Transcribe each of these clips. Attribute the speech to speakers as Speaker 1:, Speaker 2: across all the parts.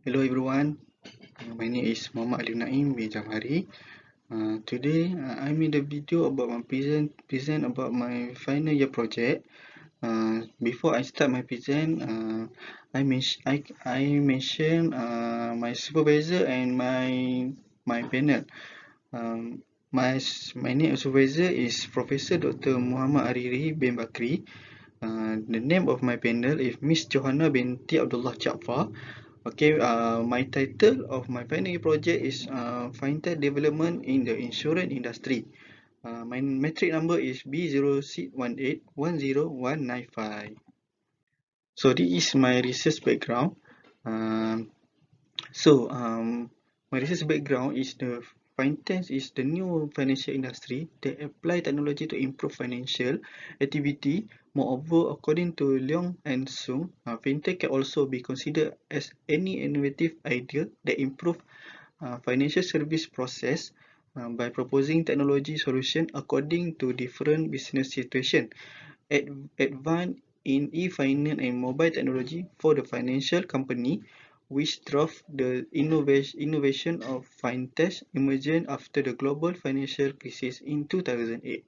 Speaker 1: Hello everyone, my name is ALIF NAIM BIN JAMHARI. Today I made a video about my present about my final year project. Before I start my present, I mention my supervisor and my panel. Um, my name of supervisor is Professor Dr. Muhammad Ariri bin Bakri. The name of my panel is Miss Johanna binti Abdullah Jaafar. Okay, my title of my final year project is Fintech Development in the Insurance Industry. My metric number is B061810195. So this is my research background. Um, so my research background is the fintech is the new financial industry that apply technology to improve financial activity. Moreover, according to Leong and Sung, fintech can also be considered as any innovative idea that improve financial service process by proposing technology solution according to different business situation. Advance in e-finance and mobile technology for the financial company, which drove the innovation of fintech emergent after the global financial crisis in 2008.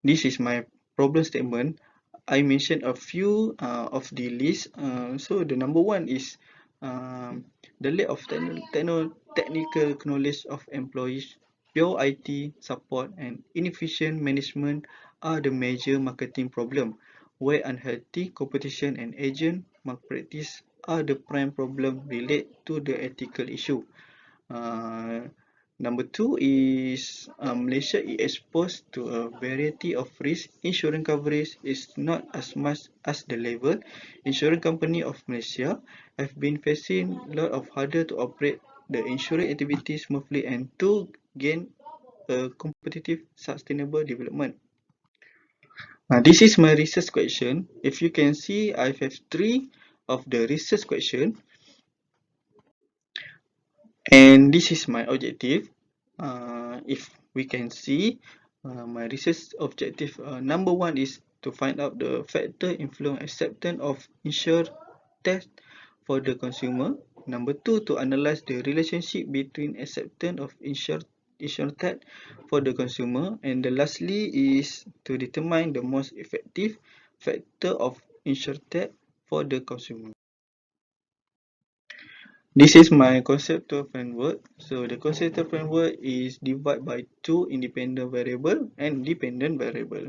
Speaker 1: This is my problem statement. I mentioned a few of the list. So the number one is the lack of technical knowledge of employees, pure IT support, and inefficient management are the major marketing problem, where unhealthy competition and agent malpractice are the prime problem related to the ethical issue. Uh, Number two is Malaysia is exposed to a variety of risks. Insurance coverage is not as much as the level. Insurance company of Malaysia have been facing a lot of harder to operate the insurance activity smoothly and to gain a competitive, sustainable development. This is my research question. If you can see, I have three of the research question. And this is my objective. If we can see, my research objective number one is to find out the factor influence acceptance of insured test for the consumer. Number two, to analyze the relationship between acceptance of insured test for the consumer. And the lastly is to determine the most effective factor of insured test for the consumer. This is my conceptual framework. So the conceptual framework is divided by two independent variable and dependent variable.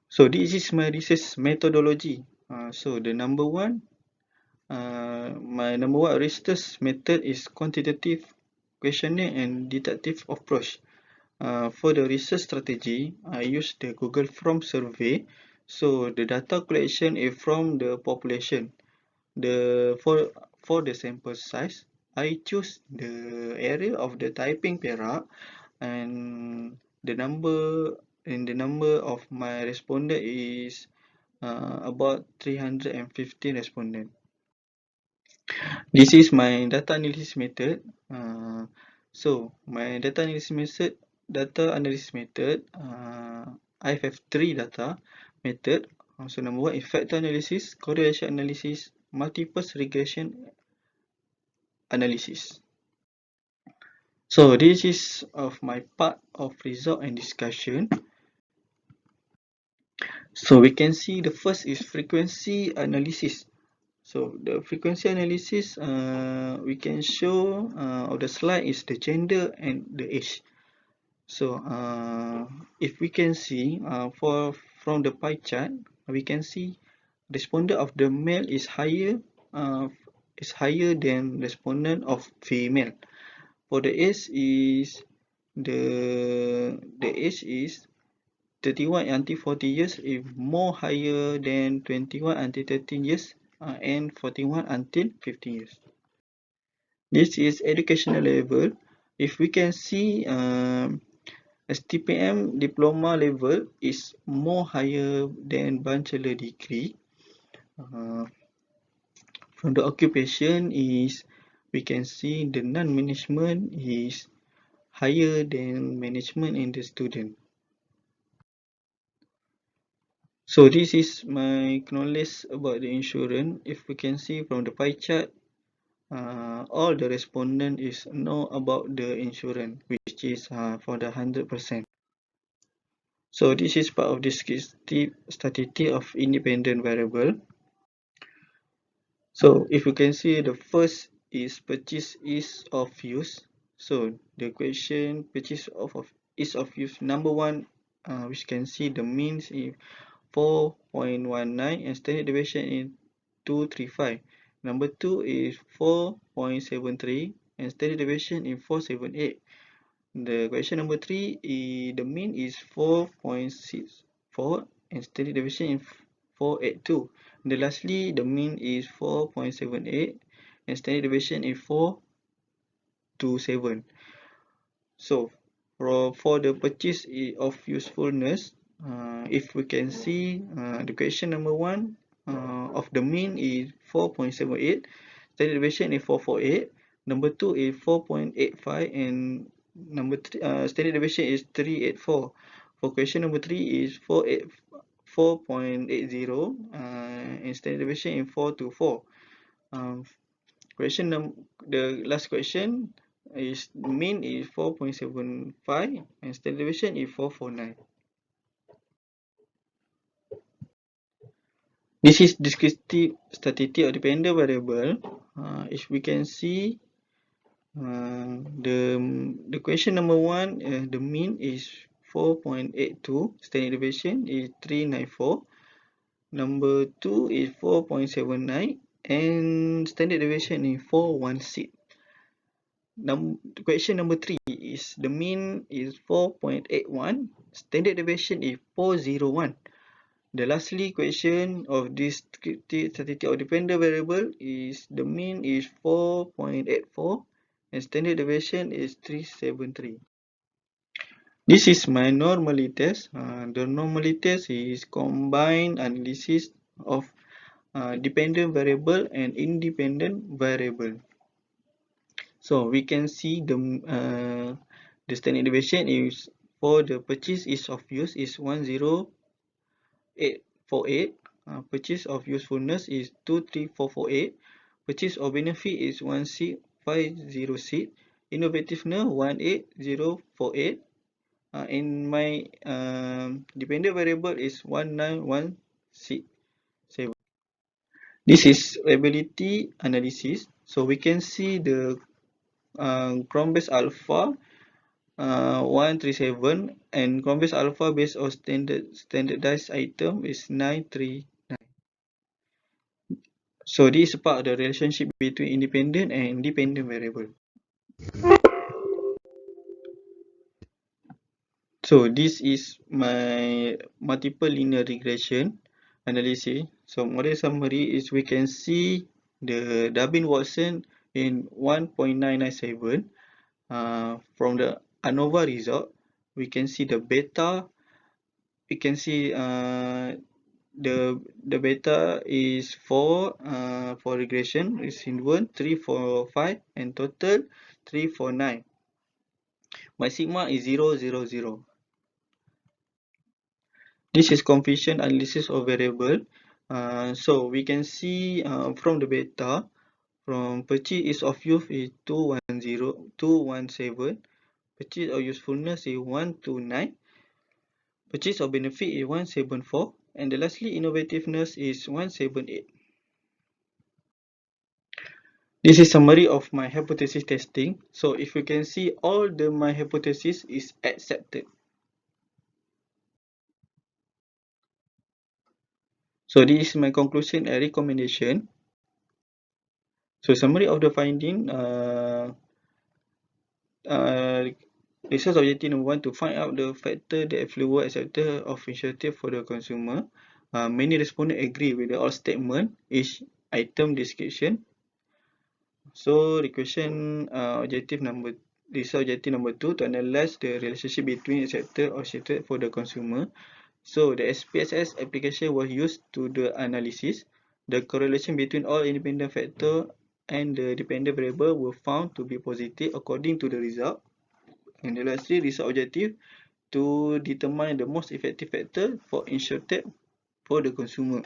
Speaker 1: So this is my research methodology. So the my number one research method is quantitative questionnaire and deductive approach. For the research strategy, I use the Google Form survey. So the data collection is from the population. For the sample size, I choose the area of the typing perak and the number of my respondent is about 350 respondent. This is my data analysis method. So my data analysis method, I have three data method. So number one is factor analysis, correlation analysis, multiple regression analysis. So this is of my part of result and discussion. So we can see the first is frequency analysis. So the frequency analysis, we can show of the slide is the gender and the age. So if we can see from the pie chart, we can see respondent of the male uh, is higher than respondent of female. For the age is the age is 31 until 40 years is more higher than 21 until 13 years and 41 until 15 years. This is educational level. If we can see STPM diploma level is more higher than bachelor degree. From the occupation is we can see the non-management is higher than management in the student. So this is my knowledge about the insurance. If we can see from the pie chart, all the respondent is know about the insurance, which is for the 100%. So this is part of the statistic of independent variable. So if you can see, the first is purchase is of use. So the question purchase of is of use number one, which can see the means is 4.19 and standard deviation is 235. Number two is 4.73 and standard deviation is 478. The question number three, the mean is 4.64 and standard deviation is 482. The lastly, the mean is 4.78 and standard deviation is 427. So for the purchase of usefulness, if we can see the question number one of the mean is 4.78, standard deviation is 448, number two is 4.85, and number three, standard deviation is 384. For question number three is 4.80 and standard deviation is 424. Um, the last question is mean is 4.75 and standard deviation is 449. This is descriptive statistic of dependent variable. If we can see the question number one, the mean is 4.82, standard deviation is 394. Number two is 4.79 and standard deviation is 416. Question number three is the mean is 4.81, standard deviation is 401. The lastly question of this statistic of dependent variable is the mean is 4.84 and standard deviation is 373. This is my normally test. The normally test is combined analysis of dependent variable and independent variable. So we can see the standard deviation is for the purchase is of use is 10848. Purchase of usefulness is 23448. Purchase of benefit is 16506. Innovativeness 18048. And my dependent variable is 19167. This is ability analysis. So we can see the ground base alpha 137 and ground base alpha based on standardized item is 939. So this is part of the relationship between independent and dependent variable. So this is my multiple linear regression analysis. So model summary is we can see the Durbin-Watson in 1.997. From the ANOVA result, we can see the beta. We can see the beta is 4 for regression is in 1, 3, 4, 5, and total 3, 4, 9. My sigma is 0, 0, 0. This is coefficient analysis of variable. So we can see from the beta, from purchase is of use is 210, 217, purchase of usefulness is 129, purchase of benefit is 174, and the lastly innovativeness is 178. This is summary of my hypothesis testing. So if you can see all my hypothesis is accepted. So this is my conclusion and recommendation. So summary of the finding, research objective number one, to find out the factor that influence acceptance of initiative for the consumer. Many respondents agree with the all statement, each item description. So research objective number two, to analyze the relationship between acceptance or accepted for the consumer. So the SPSS application was used to the analysis. The correlation between all independent factor and the dependent variable were found to be positive according to the result. And the lastly, research objective to determine the most effective factor for insured for the consumer.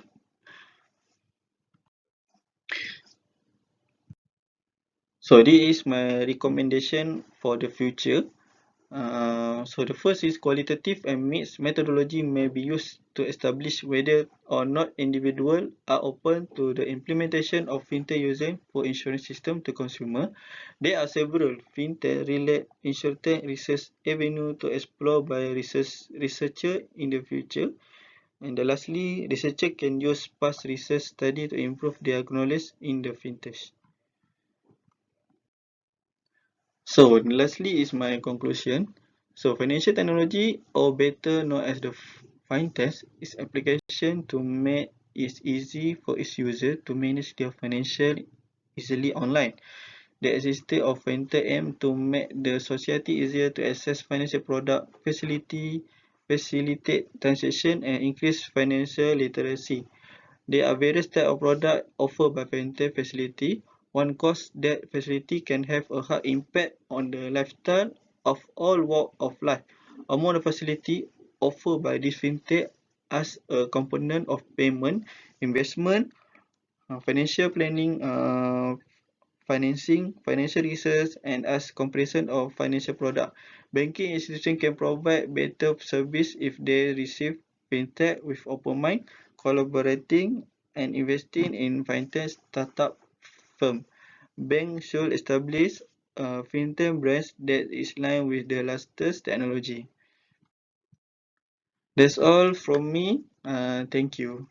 Speaker 1: So this is my recommendation for the future. So the first is qualitative and mixed methodology may be used to establish whether or not individuals are open to the implementation of fintech using for insurance system to consumer. There are several fintech-related insurtech research avenues to explore by researcher in the future. And lastly, researcher can use past research study to improve their knowledge in the fintech. So lastly is my conclusion. So financial technology, or better known as the fintech, is application to make it easy for its user to manage their financial easily online. The existence of fintech aim to make the society easier to access financial product, facilitate transaction, and increase financial literacy. There are various types of products offered by fintech facility. One cause that facility can have a hard impact on the lifestyle of all walks of life. Among the facility offered by this fintech as a component of payment, investment, financial planning, financing, financial research, and as comparison of financial product. Banking institutions can provide better service if they receive fintech with open mind, collaborating and investing in fintech startup firm. Bank should establish a fintech branch that is aligned with the latest technology. That's all from me. Thank you.